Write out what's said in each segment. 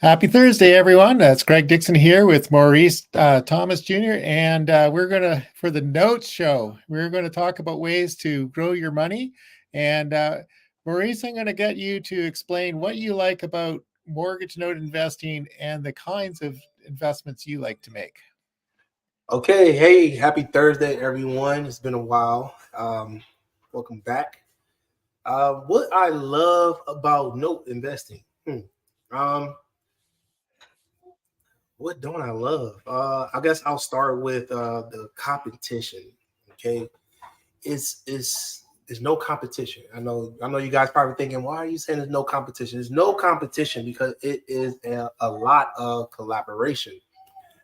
Happy Thursday, everyone. It's Greg Dixon here with Maurice Thomas Jr. And for the Notes Show, we're going to talk about ways to grow your money. And Maurice, I'm going to get you to explain what you like about mortgage note investing and the kinds of investments you like to make. Okay, hey, happy Thursday, everyone. It's been a while. Welcome back. What I love about note investing. Um, what don't I love? I guess I'll start with the competition. Okay, it's no competition. I know you guys probably thinking, why are you saying there's no competition? There's no competition because it is a lot of collaboration.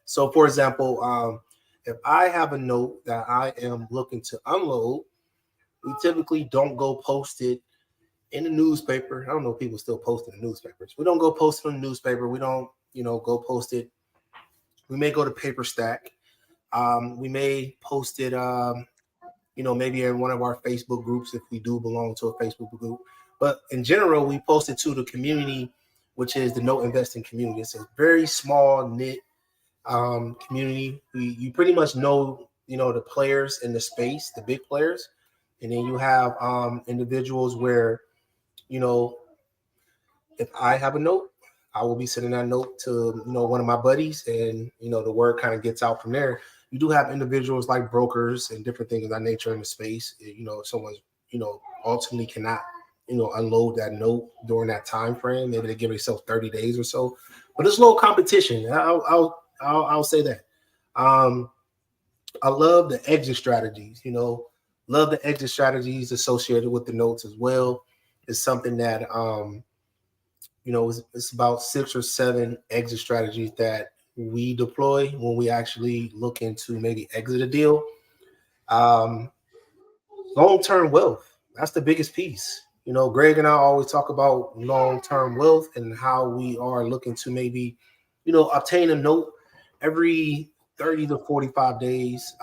So, for example, if I have a note that I am looking to unload, we typically don't go post it in the newspaper. I don't know if people still post in the newspapers. We don't go post it in the newspaper. We don't, go post it. We may go to Paper Stack. We may post it, maybe in one of our Facebook groups if we do belong to a Facebook group. But in general, we post it to the community, which is the note investing community. It's a very small knit community. You pretty much know the players in the space, the big players, and then you have individuals where you know if I have a note, I will be sending that note to one of my buddies, and the word kind of gets out from there. You do have individuals like brokers and different things of that nature in the space. If someone ultimately cannot unload that note during that time frame, maybe they give themselves 30 days or so. But it's low competition. I'll say that. Um, I love the exit strategies. Love the exit strategies associated with the notes as well. It's something that it's about 6 or 7 exit strategies that we deploy when we actually look into maybe exit a deal. Um, Long-term wealth. That's the biggest piece. Greg and I always talk about long-term wealth and how we are looking to maybe, obtain a note every 30 to 45 days,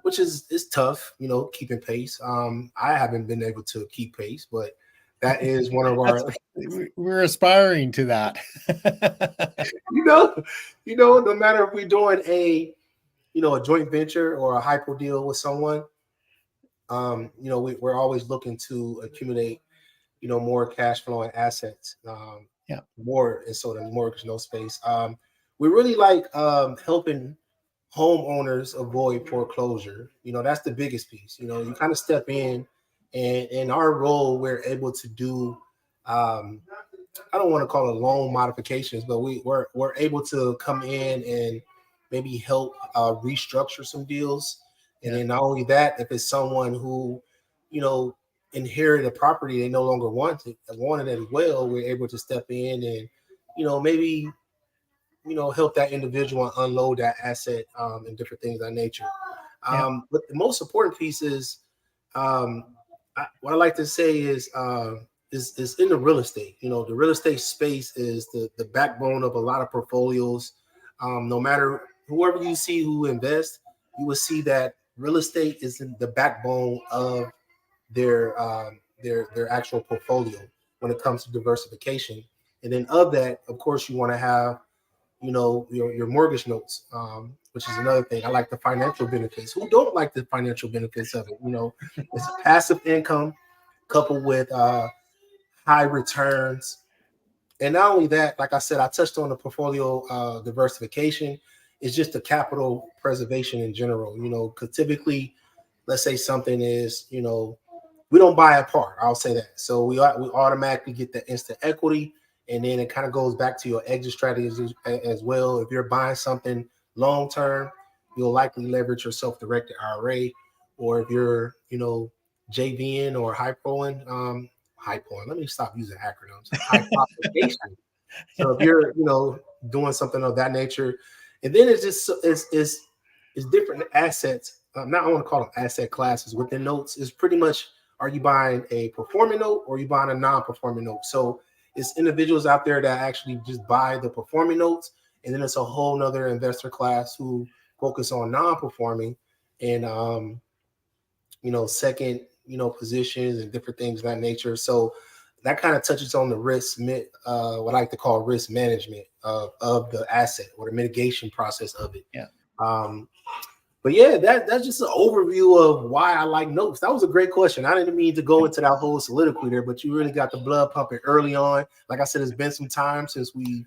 which is tough, keeping pace. I haven't been able to keep pace, but that is one of That's our, we're aspiring to that. you know, no matter if we're doing a joint venture or a hyper deal with someone, we're always looking to accumulate more cash flowing assets, Yeah. more and so the mortgage no space. We really like helping homeowners avoid foreclosure. That's the biggest piece. You kind of step in, and in our role, we're able to do. I don't want to call it loan modifications, but we're able to come in and maybe help restructure some deals. And Yeah. then not only that, if it's someone who, you know, inherited a property they no longer wanted as well, we're able to step in and, maybe help that individual unload that asset and different things of that nature. Yeah. But the most important piece is um, what I like to say is in the real estate. The real estate space is the backbone of a lot of portfolios. No matter whoever you see who invests, you will see that real estate is in the backbone of their actual portfolio when it comes to diversification. And then of that, of course, you want to have your mortgage notes, which is another thing. I like the financial benefits. Who don't like the financial benefits of it? It's passive income coupled with high returns. And not only that, like I said, I touched on the portfolio diversification. It's just the capital preservation in general, because typically, let's say something is, we don't buy apart. I'll say that. So we automatically get the instant equity, and then it kind of goes back to your exit strategies as well. If you're buying something long term, you'll likely leverage your self-directed IRA, or if you're JVing or hypoing. Let me stop using acronyms. Hypothecation. So if you're doing something of that nature, and then it's just it's different assets. Not I want to call them asset classes within notes. Is pretty much, are you buying a performing note or are you buying a non-performing note? So it's individuals out there that actually just buy the performing notes, and then it's a whole nother investor class who focus on non-performing and second positions and different things of that nature. So that kind of touches on the what I like to call risk management of the asset or the mitigation process of it. Yeah. Um, but yeah, that's just an overview of why I like notes. That was a great question. I didn't mean to go into that whole soliloquy there, but you really got the blood pumping early on. Like I said, it's been some time since we,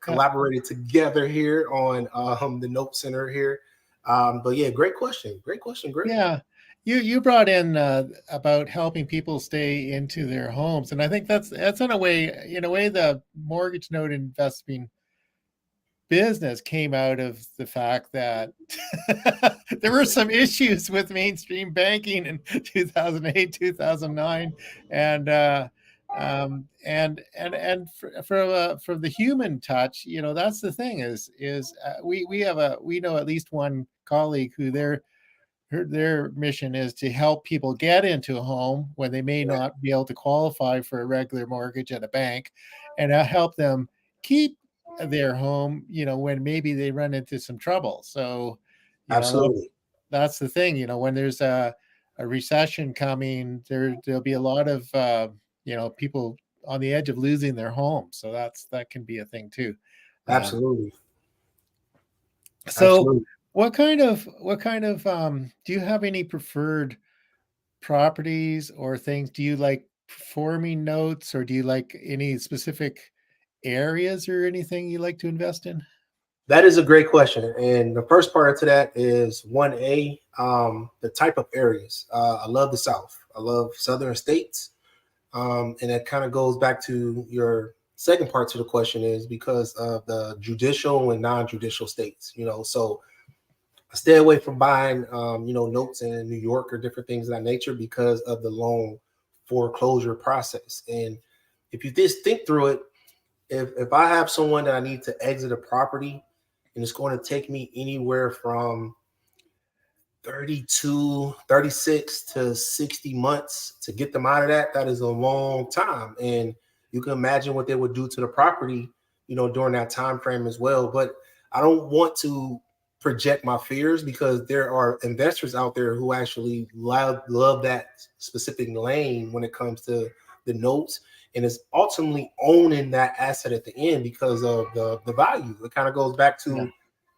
collaborated together here on the Note Center here. But yeah, great question. Great question. Great. Yeah. You brought in about helping people stay into their homes, and I think that's in a way the mortgage note investing business came out of the fact that there were some issues with mainstream banking in 2008, 2009, and from the human touch, that's the thing is we know at least one colleague who their mission is to help people get into a home when they may Yeah, not be able to qualify for a regular mortgage at a bank, and help them keep their home, when maybe they run into some trouble. So, that's absolutely. the thing. When there's a recession coming, there'll be a lot of people on the edge of losing their home. So that can be a thing too. Uh, Absolutely. so Absolutely. what kind of do you have any preferred properties or things? Do you like performing notes, or do you like any specific areas or anything you like to invest in? That is a great question. And the first part to that is 1A, the type of areas. I love the South. I love Southern states. And that kind of goes back to your second part to the question is because of the judicial and non-judicial states, so I stay away from buying, notes in New York or different things of that nature because of the long foreclosure process. And if you just think through it, if I have someone that I need to exit a property and it's going to take me anywhere from 32, 36 to 60 months to get them out of that is a long time. And you can imagine what they would do to the property, during that time frame as well. But I don't want to project my fears because there are investors out there who actually love that specific lane when it comes to the notes, and it's ultimately owning that asset at the end because of the value. It kind of goes back Yeah. to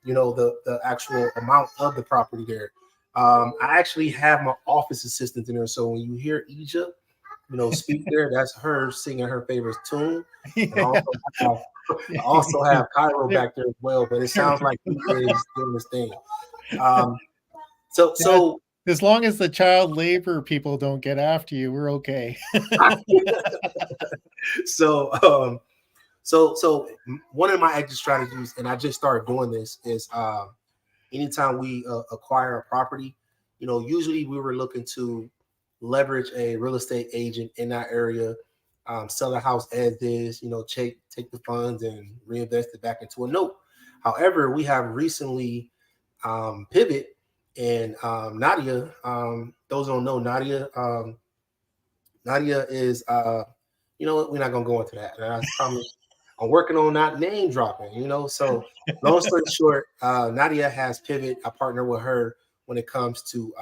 the actual amount of the property there. I actually have my office assistant in there, so when you hear Egypt, speak there, that's her singing her favorite tune. And Yeah. I also have Cairo There- back there as well, but it there sounds we like he go. is doing this thing. Um, so Yeah, so as long as the child labor people don't get after you, we're okay. so um, so one of my exit strategies, and I just started doing this, is anytime we acquire a property, usually we were looking to leverage a real estate agent in that area, sell the house as is, take the funds and reinvest it back into a note. However, we have recently pivot, and Nadia, those who don't know Nadia, Nadia is, you know what, we're not gonna go into that. And I promise I'm working on not name dropping, So long story short, Nadia has pivot. I partner with her when it comes to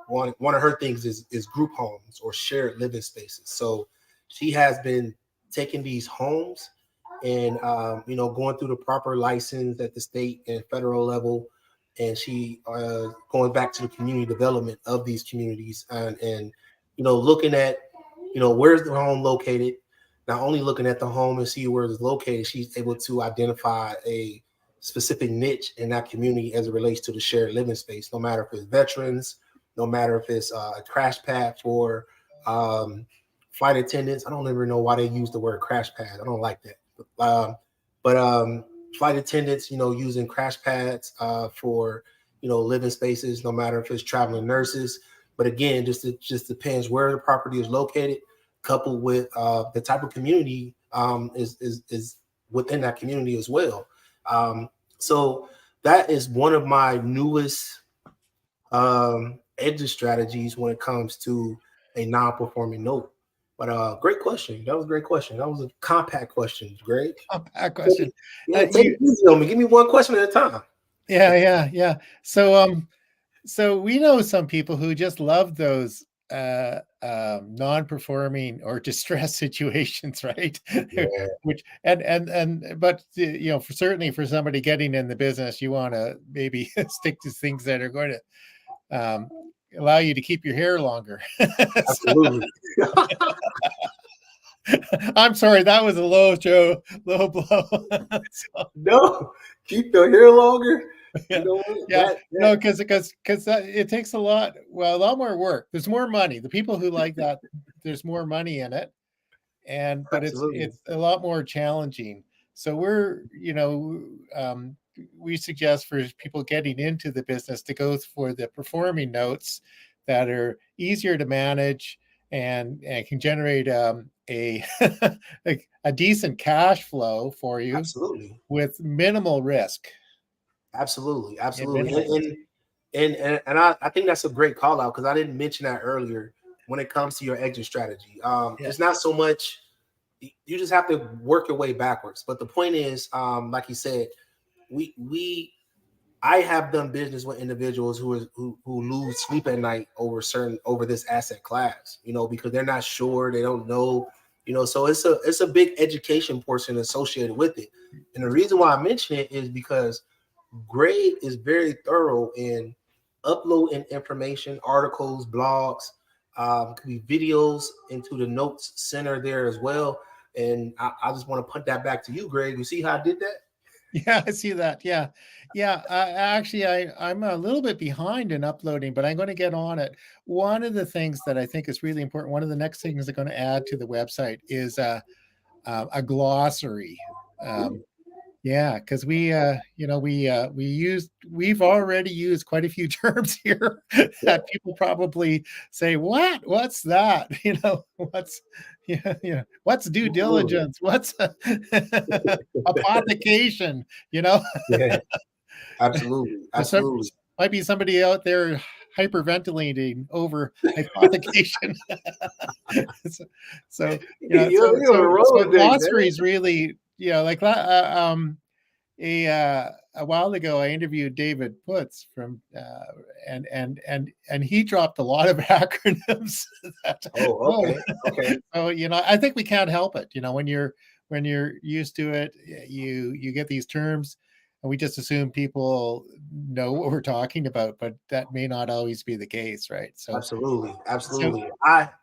one of her things is group homes or shared living spaces. So she has been taking these homes and going through the proper license at the state and federal level, and she going back to the community development of these communities, and looking at where's the home located. Not only looking at the home and see where it's located, she's able to identify a specific niche in that community as it relates to the shared living space, no matter if it's veterans, no matter if it's a crash pad for flight attendants. I don't even know why they use the word crash pad. I don't like that. But flight attendants, using crash pads for living spaces, no matter if it's traveling nurses. But again, just depends where the property is located, coupled with the type of community is within that community as well. So that is one of my newest exit strategies when it comes to a non-performing note. But great question. That was a great question. That was a compact question, Greg. Bad question. Yeah, take it You, easy on me. Give me one question at a time. yeah. So we know some people who just love those non-performing or distress situations, right? Yeah, Which but for certainly for somebody getting in the business, you want to maybe stick to things that are going to allow you to keep your hair longer. So, absolutely. I'm sorry, that was a low blow. So, No, keep the hair longer. You yeah, know what? yeah, That no, because it takes a lot more work. There's more money. The people who like that, there's more money in it, but absolutely, it's a lot more challenging. So we suggest for people getting into the business to go for the performing notes that are easier to manage and can generate a like a decent cash flow for you absolutely, with minimal risk. absolutely, absolutely. Minimal risk. And I think that's a great call out because I didn't mention that earlier when it comes to your exit strategy. Yeah. It's not so much you just have to work your way backwards. But the point is, like you said, we I have done business with individuals who lose sleep at night over this asset class, because they're not sure, they don't know, so it's a big education portion associated with it. And the reason why I mention it is because Greg is very thorough in uploading information, articles, blogs, could be videos into the notes center there as well. And I just want to put that back to you, Greg. You see how I did that? Yeah, I see that. Yeah. Yeah. I'm a little bit behind in uploading, but I'm going to get on it. One of the things that I think is really important, one of the next things I'm going to add to the website is a glossary. Um, Ooh, yeah, because we've already used quite a few terms here yeah, that people probably say, "What? What's that?" What's due absolutely. diligence? What's apothecation? You know, Yeah, absolutely, there's some absolutely. might be somebody out there hyperventilating over hypothecation. so, You're on a so roll today, glossary man. is really, like that. A while ago, I interviewed David Putz from and he dropped a lot of acronyms. That, Oh, oh, okay, okay. so I think we can't help it. When you're used to it, you get these terms, and we just assume people know what we're talking about, but that may not always be the case, right? Absolutely, So absolutely.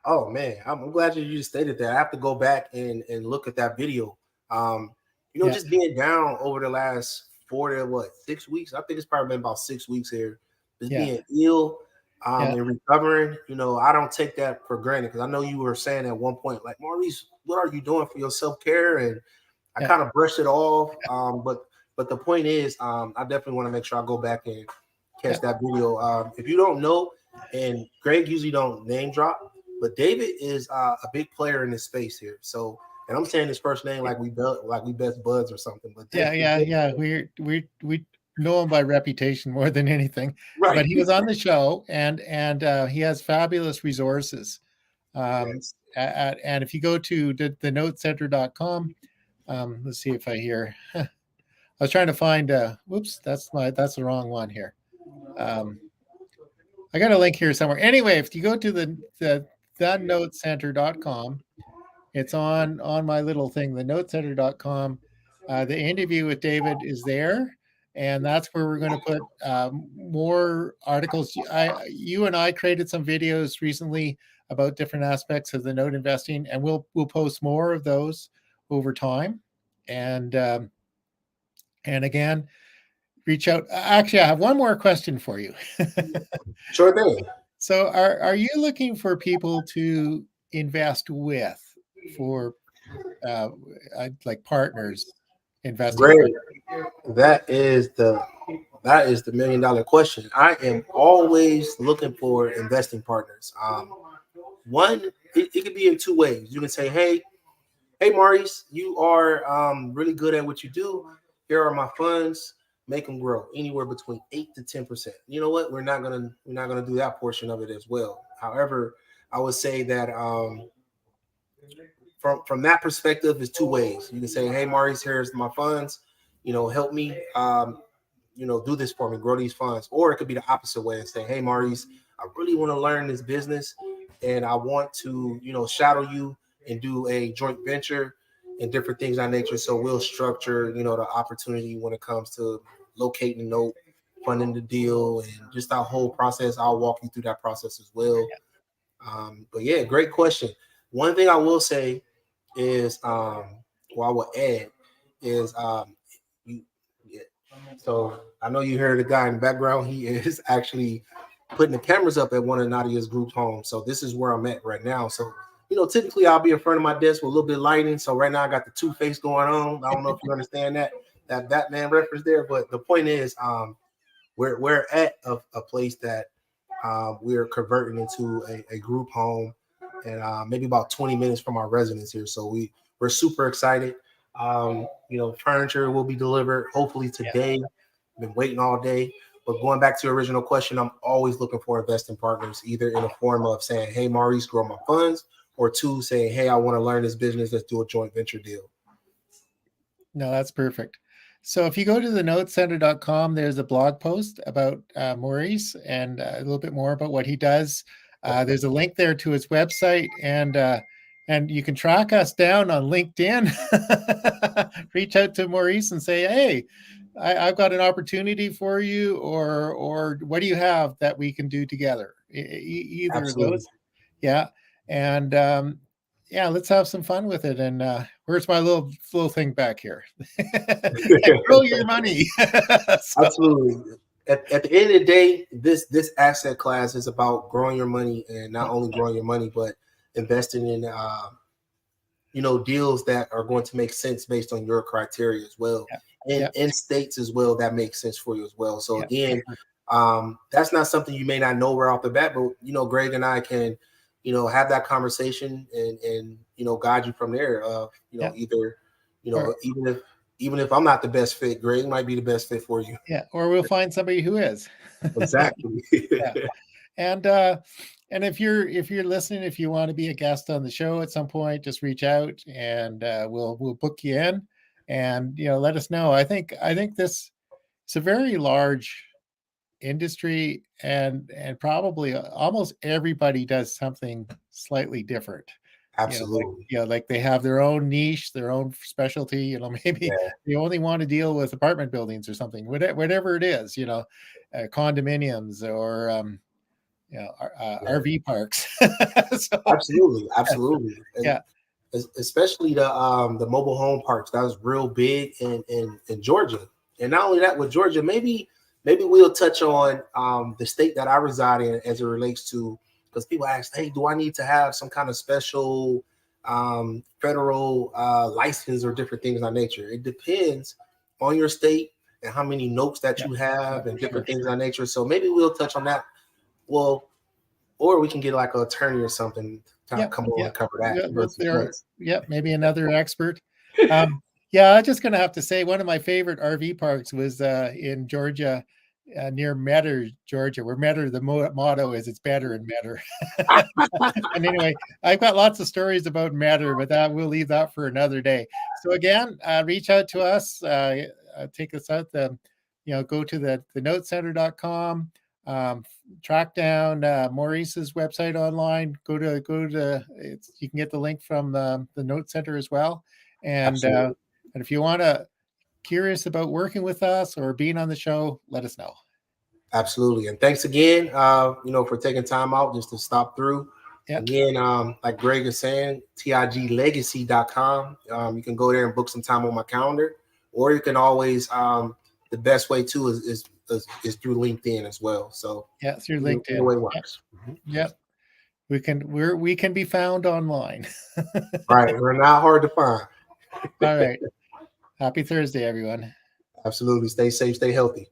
Oh man, I'm glad you just stated that. I have to go back and look at that video. Um, yeah, just being down over the last 6 weeks. I think it's probably been about 6 weeks here. Just yeah, being ill, yeah, and recovering. I don't take that for granted because I know you were saying at one point, like, Maurice, what are you doing for your self care? And I yeah, kind of brushed it off. But the point is, I definitely want to make sure I go back and yeah. catch that video. If you don't know, and Greg usually don't name drop, but David is a big player in this space here. So, and I'm saying his first name like we best buds or something. But Yeah, David, yeah, yeah. We know him by reputation more than anything. right? But he was on the show, and he has fabulous resources. Yes. And if you go to the notecenter.com, let's see if I hear. I was trying to find. Whoops, that's the wrong one here. Um, I got a link here somewhere. Anyway, if you go to the notecenter.com, it's on my little thing, the notecenter.com. The interview with David is there, and that's where we're going to put more articles. You and I created some videos recently about different aspects of the note investing, and we'll post more of those over time. And and again, reach out. Actually, I have one more question for you. Sure thing. So, are you looking for people to invest with for uh, like partners, investing Greg, partners? that is the $1 million question. I am always looking for investing partners. One, it could be in two ways. You can say, hey, Maurice, you are really good at what you do. Here are my funds. Make them grow anywhere between 8 to 10%. You know what? We're not gonna do that portion of it as well. However, I would say that from that perspective, is two ways. You can say, hey, Maurice, here's my funds. Help me. Do this for me, grow these funds. Or it could be the opposite way and say, hey, Maurice, I really want to learn this business. and I want to, shadow you and do a joint venture and different things of that nature. So we'll structure, the opportunity when it comes to locating the note, funding the deal, and just our whole process. I'll walk you through that process as well. But yeah, great question. One thing I will say is, I will add is, you, yeah. So I know you heard the guy in the background. He is actually putting the cameras up at one of Nadia's group homes. So this is where I'm at right now. So, typically I'll be in front of my desk with a little bit of lighting. So right now I got the Two-Face going on. I don't know if you understand that Batman reference there, but the point is, we're at a place that we're converting into a group home, and maybe about 20 minutes from our residence here. So we're super excited. Furniture will be delivered hopefully today. Been waiting all day. But going back to your original question, I'm always looking for investing partners, either in the form of saying, hey, Maurice, grow my funds, or two, saying, hey, I want to learn this business. Let's do a joint venture deal. No, that's perfect. So if you go to thenotecenter.com, there's a blog post about Maurice and a little bit more about what he does. There's a link there to his website, and you can track us down on LinkedIn. Reach out to Maurice and say, hey, I've got an opportunity for you, or what do you have that we can do together? Either Absolutely. of those. Yeah. And let's have some fun with it. And where's my little thing back here? Grow your money. So, absolutely. At the end of the day, this asset class is about growing your money, and not only growing your money, but investing in deals that are going to make sense based on your criteria as well, and in states as well that make sense for you as well. So again, that's not something you may not know right off the bat, but Greg and I can have that conversation and guide you from there. Either even if I'm not the best fit, Greg might be the best fit for you. Yeah, or we'll find somebody who is. Exactly. And if you're listening, if you want to be a guest on the show at some point, just reach out and we'll book you in, and let us know. I think this it's a very large industry, and probably almost everybody does something slightly different. Absolutely. Like they have their own niche, their own specialty. Maybe they only want to deal with apartment buildings or something, whatever it is. Condominiums or RV parks. So, absolutely. And especially the mobile home parks. That was real big in Georgia. And not only that, with Georgia, maybe we'll touch on the state that I reside in as it relates to, because people ask, hey, do I need to have some kind of special federal license or different things of that nature? It depends on your state and how many notes that you have and different things of that nature. So maybe we'll touch on that. Well, or we can get like an attorney or something to come on and cover that. Maybe another expert. I'm just going to have to say one of my favorite RV parks was in Georgia, near Metter, Georgia, where Metter, the motto is it's better in Metter. And anyway, I've got lots of stories about Metter, but we'll leave that for another day. So again, reach out to us, take us out, go to the thenotecenter.com. Track down Maurice's website online. Go to you can get the link from the Note Center as well. And if you want to curious about working with us or being on the show, let us know. Absolutely. And thanks again, for taking time out just to stop through. Again, like Greg is saying, tiglegacy.com. You can go there and book some time on my calendar, or you can always, the best way too is through LinkedIn as well. So through LinkedIn. The way it works. We can be found online. Right. We're not hard to find. All right. Happy Thursday, everyone. Absolutely. Stay safe, stay healthy.